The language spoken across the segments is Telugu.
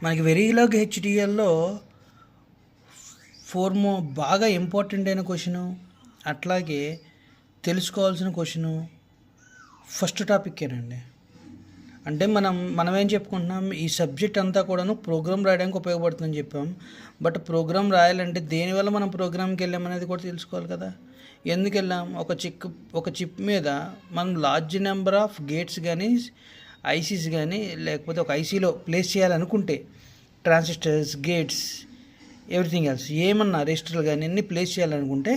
మనకి వెరీలాగ్ హెచ్డిఎల్లో ఫోర్మో బాగా ఇంపార్టెంట్ అయిన క్వశ్చను, అట్లాగే తెలుసుకోవాల్సిన క్వశ్చను ఫస్ట్ టాపిక్కేనండి. అంటే మనం ఏం చెప్పుకుంటున్నాం, ఈ సబ్జెక్ట్ అంతా కూడాను ప్రోగ్రామ్ రాయడానికి ఉపయోగపడుతుందని చెప్పాం. బట్ ప్రోగ్రామ్ రాయాలంటే దేనివల్ల మనం ప్రోగ్రామ్కి వెళ్ళామనేది కూడా తెలుసుకోవాలి కదా. ఎందుకు వెళ్ళాం? ఒక చిప్ మీద మనం లార్జ్ నెంబర్ ఆఫ్ గేట్స్ కానీ ఐసీస్ కానీ లేకపోతే ఒక ఐసీలో ప్లేస్ చేయాలనుకుంటే ట్రాన్సిస్టర్స్, గేట్స్, ఎవ్రీథింగ్ ఎల్స్ ఏమన్నా రెజిస్టర్లు కానీ అన్నీ ప్లేస్ చేయాలనుకుంటే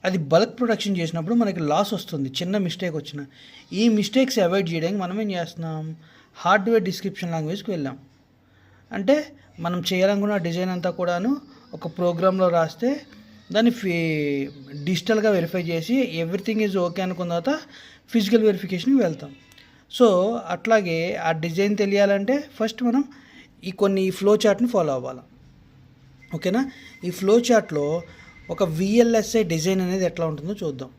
అది బల్క్ ప్రొడక్షన్ చేసినప్పుడు మనకి లాస్ వస్తుంది, చిన్న మిస్టేక్ వచ్చిన. ఈ మిస్టేక్స్ అవాయిడ్ చేయడానికి మనం ఏం చేస్తున్నాం, హార్డ్వేర్ డిస్క్రిప్షన్ లాంగ్వేజ్కి వెళ్ళాం. అంటే మనం చేయాలనుకున్న డిజైన్ అంతా కూడాను ఒక ప్రోగ్రాంలో రాస్తే దాన్ని డిజిటల్గా వెరిఫై చేసి ఎవ్రీథింగ్ ఈజ్ ఓకే అనుకున్న తర్వాత ఫిజికల్ వెరిఫికేషన్కి వెళ్తాం. సో అట్లాగే ఆ డిజైన్ తెలియాలంటే ఫస్ట్ మనం కొన్ని ఫ్లో చార్ట్ని ఫాలో అవ్వాలి. ఓకేనా? ఈ ఫ్లో చార్ట్లో ఒక విఎల్ఎస్ఐ డిజైన్ అనేది ఎట్లా ఉంటుందో చూద్దాం.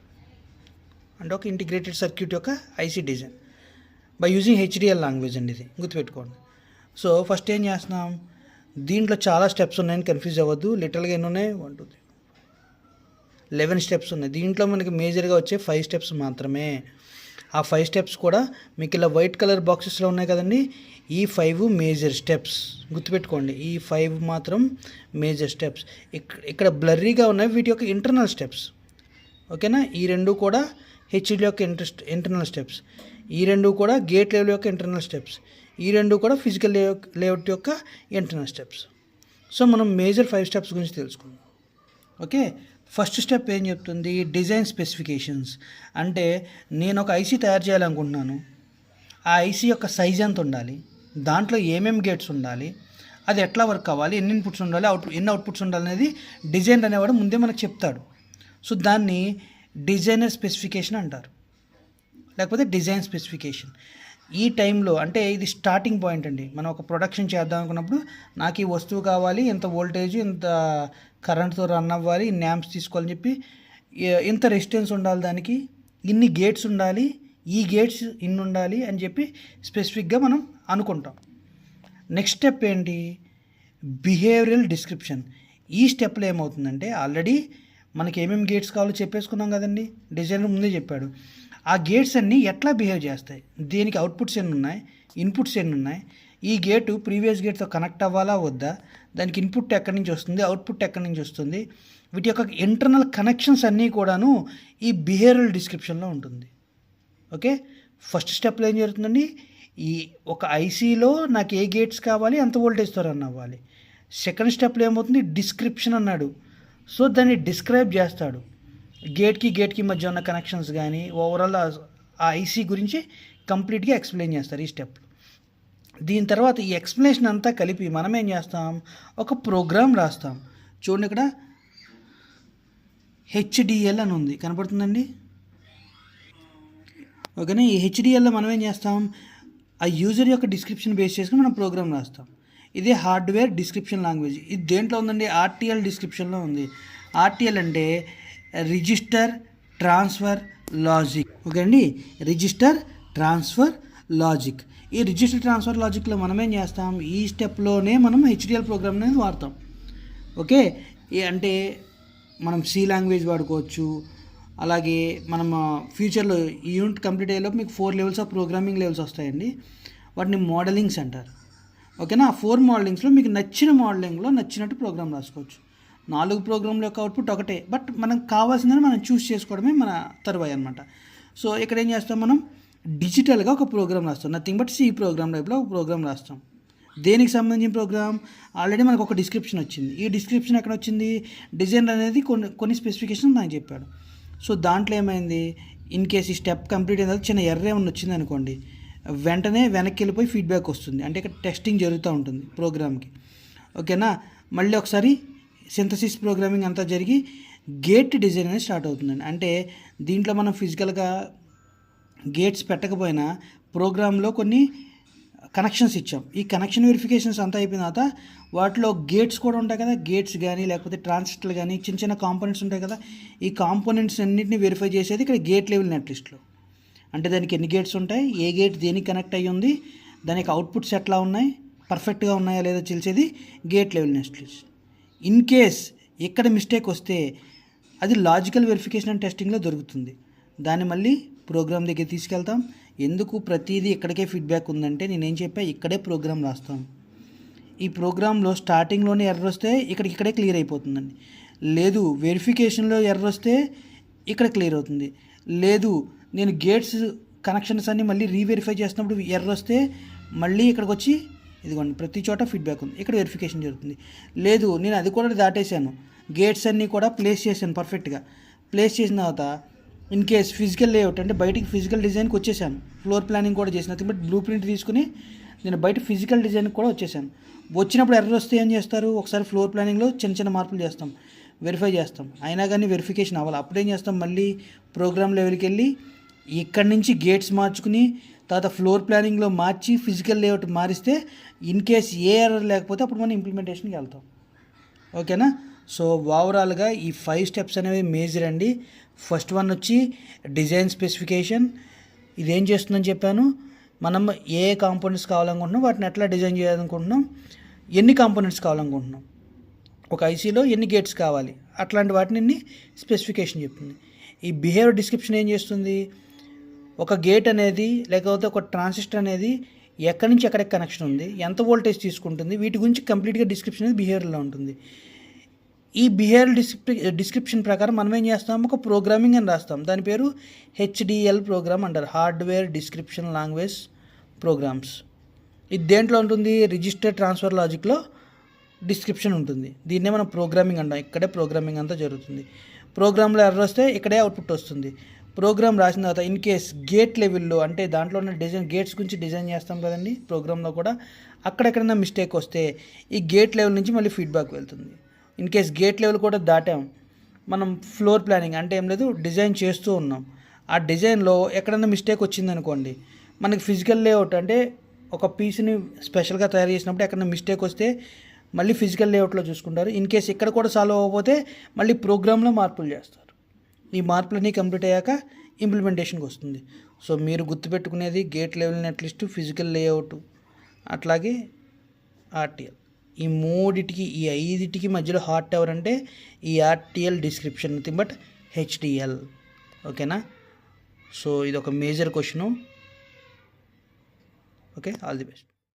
అంటే ఒక ఇంటిగ్రేటెడ్ సర్క్యూట్ యొక్క IC design by using HDL language అండి, ఇది గుర్తుపెట్టుకోండి. సో ఫస్ట్ ఏం చేస్తున్నాం, దీంట్లో చాలా స్టెప్స్ ఉన్నాయని కన్ఫ్యూజ్ అవ్వద్దు. లిటరల్గా ఎన్ని ఉన్నాయి, 1 2 3 11 స్టెప్స్ ఉన్నాయి. దీంట్లో మనకి మేజర్గా వచ్చే 5 స్టెప్స్ మాత్రమే. ఆ 5 స్టెప్స్ కూడా మీకు ఇలా వైట్ కలర్ బాక్సెస్లో ఉన్నాయి కదండి, ఈ 5 మేజర్ స్టెప్స్ గుర్తుపెట్టుకోండి. ఈ 5 మాత్రం మేజర్ స్టెప్స్. ఇక్కడ బ్లర్రీగా ఉన్నాయి వీటి యొక్క ఇంటర్నల్ స్టెప్స్. ఓకేనా? ఈ 2 కూడా హెచ్డి యొక్క ఇంటర్నల్ స్టెప్స్, ఈ 2 కూడా గేట్ లెవెల్ యొక్క ఇంటర్నల్ స్టెప్స్, ఈ 2 కూడా ఫిజికల్ లేఅవుట్ యొక్క ఇంటర్నల్ స్టెప్స్. సో మనం మేజర్ 5 స్టెప్స్ గురించి తెలుసుకుందాం. ఓకే, ఫస్ట్ స్టెప్ ఏం చెప్తుంది, డిజైన్ స్పెసిఫికేషన్స్. అంటే నేను ఒక ఐసీ తయారు చేయాలనుకుంటున్నాను, ఆ ఐసీ యొక్క సైజ్ ఎంత ఉండాలి, దాంట్లో ఏమేమి గేట్స్ ఉండాలి, అది ఎట్లా వర్క్ అవ్వాలి, ఎన్ని ఇన్పుట్స్ ఉండాలి, ఎన్ని అవుట్పుట్స్ ఉండాలి అనేది డిజైన్ అనేవాడు ముందే మనకు చెప్తాడు. సో దాన్ని డిజైనర్ స్పెసిఫికేషన్ అంటారు, లేకపోతే డిజైన్ స్పెసిఫికేషన్. ఈ టైంలో అంటే ఇది స్టార్టింగ్ పాయింట్ అండి. మనం ఒక ప్రొడక్షన్ చేద్దాం అనుకున్నప్పుడు నాకు ఈ వస్తువు కావాలి, ఇంత వోల్టేజ్, ఇంత కరెంట్తో రన్ అవ్వాలి, ఇన్ని యాంప్స్ తీసుకోవాలని చెప్పి, ఇంత రెసిస్టెన్స్ ఉండాలి, దానికి ఇన్ని గేట్స్ ఉండాలి, ఈ గేట్స్ ఇన్ని ఉండాలి అని చెప్పి స్పెసిఫిక్గా మనం అనుకుంటాం. నెక్స్ట్ స్టెప్ ఏంటి, బిహేవియరల్ డిస్క్రిప్షన్. ఈ స్టెప్లో ఏమవుతుందంటే ఆల్రెడీ మనకి ఏమేమి గేట్స్ కావాలో చెప్పేసుకున్నాం కదండి, డిజైనర్ ముందే చెప్పాడు. ఆ గేట్స్ అన్నీ ఎట్లా బిహేవ్ చేస్తాయి, దేనికి అవుట్పుట్స్ ఎన్ని ఉన్నాయి, ఇన్పుట్స్ ఎన్ని ఉన్నాయి, ఈ గేటు ప్రీవియస్ గేట్తో కనెక్ట్ అవ్వాలా వద్దా, దానికి ఇన్పుట్ ఎక్కడి నుంచి వస్తుంది, అవుట్పుట్ ఎక్కడి నుంచి వస్తుంది, వీటి యొక్క ఇంటర్నల్ కనెక్షన్స్ అన్నీ కూడాను ఈ బిహేవియరల్ డిస్క్రిప్షన్లో ఉంటుంది. ఓకే, ఫస్ట్ స్టెప్లో ఏం జరుగుతుందండి, ఈ ఒక ఐసీలో నాకు ఏ గేట్స్ కావాలి, అంత వోల్టేజ్తో రన్ అవ్వాలి. సెకండ్ స్టెప్లో ఏమవుతుంది, డిస్క్రిప్షన్ అన్నాడు. సో దాన్ని డిస్క్రైబ్ చేస్తాడు, గేట్కి మధ్య ఉన్న కనెక్షన్స్ కానీ ఓవరాల్ ఆ ఐసీ గురించి కంప్లీట్గా ఎక్స్ప్లెయిన్ చేస్తారు ఈ స్టెప్. దీని తర్వాత ఈ ఎక్స్ప్లెనేషన్ అంతా కలిపి మనం ఏం చేస్తాం, ఒక ప్రోగ్రామ్ రాస్తాం. చూడండి ఇక్కడ హెచ్డిఎల్ అని ఉంది, కనపడుతుందండి. ఓకేనా? ఈ హెచ్డిఎల్లో మనం ఏం చేస్తాం, ఆ యూజర్ యొక్క డిస్క్రిప్షన్ బేస్ చేసుకుని మనం ప్రోగ్రామ్ రాస్తాం. ఇదే హార్డ్వేర్ డిస్క్రిప్షన్ లాంగ్వేజ్. ఇది దేంట్లో ఉందండి, ఆర్టీఎల్ డిస్క్రిప్షన్లో ఉంది. ఆర్టీఎల్ అంటే రిజిస్టర్ ట్రాన్స్ఫర్ లాజిక్. ఓకే అండి, రిజిస్టర్ ట్రాన్స్ఫర్ లాజిక్. ఈ రిజిస్టర్ ట్రాన్స్ఫర్ లాజిక్లో మనం ఏం చేస్తాం, ఈ స్టెప్లోనే మనం హెచ్డిఎల్ ప్రోగ్రామ్ అనేది వాడతాం. ఓకే, అంటే మనం సి లాంగ్వేజ్ వాడుకోవచ్చు. అలాగే మనం ఫ్యూచర్లో ఈ యూనిట్ కంప్లీట్ అయ్యేలోపు మీకు 4 లెవెల్స్ ఆఫ్ ప్రోగ్రామింగ్ లెవెల్స్ వస్తాయండి, వాటిని మోడలింగ్స్ అంటారు. ఓకేనా? ఆ 4 మోడలింగ్స్లో మీకు నచ్చిన మోడలింగ్లో నచ్చినట్టు ప్రోగ్రామ్ రాసుకోవచ్చు. 4 ప్రోగ్రాంల యొక్క అవుట్పుట్ ఒకటే, బట్ మనకు కావాల్సిందని మనం చూస్ చేసుకోవడమే మన తరువాయి అనమాట. సో ఇక్కడ ఏం చేస్తాం, మనం డిజిటల్గా ఒక ప్రోగ్రామ్ రాస్తాం, నథింగ్ బట్ సి ప్రోగ్రామ్ టైప్లో ఒక ప్రోగ్రామ్ రాస్తాం. దేనికి సంబంధించిన ప్రోగ్రామ్, ఆల్రెడీ మనకు ఒక డిస్క్రిప్షన్ వచ్చింది. ఈ డిస్క్రిప్షన్ ఎక్కడ వచ్చింది, డిజైనర్ అనేది కొన్ని స్పెసిఫికేషన్ నాకు చెప్పాడు. సో దాంట్లో ఏమైంది, ఇన్ కేస్ ఈ స్టెప్ కంప్లీట్ అయిన తర్వాత చిన్న ఎర్ర ఏమన్నా వచ్చింది అనుకోండి, వెంటనే వెనక్కి వెళ్ళిపోయి ఫీడ్బ్యాక్ వస్తుంది. అంటే ఇక్కడ టెస్టింగ్ జరుగుతూ ఉంటుంది ప్రోగ్రామ్కి. ఓకేనా? మళ్ళీ ఒకసారి సింథసిస్ ప్రోగ్రామింగ్ అంతా జరిగి గేట్ డిజైన్ అనేది స్టార్ట్ అవుతుందండి. అంటే దీంట్లో మనం ఫిజికల్గా గేట్స్ పెట్టకపోయినా ప్రోగ్రాంలో కొన్ని కనెక్షన్స్ ఇచ్చాం. ఈ కనెక్షన్ వెరిఫికేషన్స్ అంతా అయిపోయిన తర్వాత వాటిలో గేట్స్ కూడా ఉంటాయి కదా, గేట్స్ కానీ లేకపోతే ట్రాన్సిస్టర్లు కానీ చిన్న చిన్న కాంపోనెంట్స్ ఉంటాయి కదా, ఈ కాంపోనెంట్స్ అన్నింటినీ వెరిఫై చేసేది ఇక్కడ గేట్ లెవెల్ నెట్ లిస్ట్లో. అంటే దానికి ఎన్ని గేట్స్ ఉంటాయి, ఏ గేట్ దేనికి కనెక్ట్ అయ్యి ఉంది, దానికి అవుట్పుట్స్ ఎట్లా ఉన్నాయి, పర్ఫెక్ట్గా ఉన్నాయా లేదా తెలిసేది gate level netlist. In case ఎక్కడ మిస్టేక్ వస్తే అది లాజికల్ వెరిఫికేషన్ అండ్ టెస్టింగ్లో దొరుకుతుంది. దాన్ని మళ్ళీ ప్రోగ్రామ్ దగ్గర తీసుకెళ్తాం. ఎందుకు ప్రతిదీ ఇక్కడికే ఫీడ్బ్యాక్ ఉందంటే నేనేం చెప్పా, ఇక్కడే ప్రోగ్రామ్ రాస్తాం. ఈ ప్రోగ్రాంలో స్టార్టింగ్లోనే ఎర్రర్ వస్తే ఇక్కడే క్లియర్ అయిపోతుందండి. లేదు వెరిఫికేషన్లో ఎర్రర్ వస్తే ఇక్కడ క్లియర్ అవుతుంది. లేదు నేను గేట్స్ కనెక్షన్స్ అన్ని మళ్ళీ రీవెరిఫై చేస్తున్నప్పుడు ఎర్రర్ వస్తే మళ్ళీ ఇక్కడికి వచ్చి ఇదిగోండి ప్రతి చోట ఫీడ్బ్యాక్ ఉంది, ఇక్కడ వెరిఫికేషన్ జరుగుతుంది. లేదు నేను అది కూడా దాటేశాను, గేట్స్ అన్నీ కూడా ప్లేస్ చేశాను పర్ఫెక్ట్గా. ప్లేస్ చేసిన తర్వాత ఇన్ కేస్ ఫిజికల్ లేఅవుట్ అంటే బయటికి ఫిజికల్ డిజైన్కి వచ్చేసాను, ఫ్లోర్ ప్లానింగ్ కూడా చేసిన, బట్ బ్లూ ప్రింట్ తీసుకుని నేను బయట ఫిజికల్ డిజైన్కి కూడా వచ్చేసాను. వచ్చినప్పుడు ఎర్రర్ వస్తే ఏం చేస్తారు, ఒకసారి ఫ్లోర్ ప్లానింగ్లో చిన్న చిన్న మార్పులు చేస్తాం, వెరిఫై చేస్తాం, అయినా కానీ వెరిఫికేషన్ అవ్వాలి. అప్పుడేం చేస్తాం, మళ్ళీ ప్రోగ్రామ్ లెవెల్కి వెళ్ళి ఇక్కడి నుంచి గేట్స్ మార్చుకుని తర్వాత ఫ్లోర్ ప్లానింగ్లో మార్చి ఫిజికల్ లేఅవుట్ మారిస్తే ఇన్ కేస్ ఏ ఎర్రర్ లేకపోతే అప్పుడు మనం ఇంప్లిమెంటేషన్కి వెళ్తాం. ఓకేనా. సో ఓవరాల్గా ఈ 5 స్టెప్స్ అనేవి మేజర్ అండి. ఫస్ట్ వన్ వచ్చి డిజైన్ స్పెసిఫికేషన్. ఇదేం చేస్తుందని చెప్పాను, మనం ఏ కాంపోనెంట్స్ కావాలనుకుంటున్నాం, వాటిని ఎట్లా డిజైన్ చేయాలనుకుంటున్నాం, ఎన్ని కాంపోనెంట్స్ కావాలనుకుంటున్నాం, ఒక ఐసీలో ఎన్ని గేట్స్ కావాలి, అట్లాంటి వాటిని స్పెసిఫికేషన్ చెప్తుంది. ఈ బిహేవియర్ డిస్క్రిప్షన్ ఏం చేస్తుంది, ఒక గేట్ అనేది లేకపోతే ఒక ట్రాన్సిస్టర్ అనేది ఎక్కడి నుంచి ఎక్కడికి కనెక్షన్ ఉంది, ఎంత వోల్టేజ్ తీసుకుంటుంది, వీటి గురించి కంప్లీట్గా డిస్క్రిప్షన్ అనేది బిహేవియర్లో ఉంటుంది. ఈ బిహేవియర్ డిస్క్రిప్షన్ ప్రకారం మనం ఏం చేస్తాం, ఒక ప్రోగ్రామింగ్ అని రాస్తాం. దాని పేరు HDL ప్రోగ్రామ్ అంటారు, హార్డ్వేర్ డిస్క్రిప్షన్ లాంగ్వేజ్ ప్రోగ్రామ్స్. ఇది దేంట్లో ఉంటుంది, రిజిస్టర్ ట్రాన్స్ఫర్ లాజిక్లో డిస్క్రిప్షన్ ఉంటుంది. దీన్నే మనం ప్రోగ్రామింగ్ అంటాం. ఇక్కడే ప్రోగ్రామింగ్ అంతా జరుగుతుంది. ప్రోగ్రాంలో ఎర్రర్ వస్తే ఇక్కడే అవుట్పుట్ వస్తుంది. ప్రోగ్రామ్ రాసిన తర్వాత ఇన్ కేస్ గేట్ లెవెల్లో అంటే దాంట్లో ఉన్న డిజైన్ గేట్స్ గురించి డిజైన్ చేస్తాం కదండి ప్రోగ్రాంలో కూడా, అక్కడెక్కడైనా మిస్టేక్ వస్తే ఈ గేట్ లెవెల్ నుంచి మళ్ళీ ఫీడ్బ్యాక్ వెళ్తుంది. ఇన్ కేస్ గేట్ లెవెల్ కూడా దాటాం, మనం ఫ్లోర్ ప్లానింగ్ అంటే ఏం లేదు డిజైన్ చేస్తూ ఉన్నాం, ఆ డిజైన్లో ఎక్కడైనా మిస్టేక్ వచ్చిందనుకోండి, మనకి ఫిజికల్ లేఅవుట్ అంటే ఒక పీస్ని స్పెషల్గా తయారు చేసినప్పుడు ఎక్కడైనా మిస్టేక్ వస్తే మళ్ళీ ఫిజికల్ లేఅవుట్లో చూసుకుంటారు. ఇన్ కేస్ ఇక్కడ కూడా సాల్వ్ అవ్వకపోతే మళ్ళీ ప్రోగ్రాంలో మార్పులు చేస్తారు. ఈ మార్పులన్నీ కంప్లీట్ అయ్యాక ఇంప్లిమెంటేషన్కి వస్తుంది. సో మీరు గుర్తుపెట్టుకునేది gate level netlist, physical layout, అట్లాగే RTL. ఈ మూడిటికి ఈ 5టికి మధ్యలో హార్ట్ ఎవరంటే ఈ RTL description, nothing but HDL. ఓకేనా. సో ఇది ఒక major question. Okay, all the best.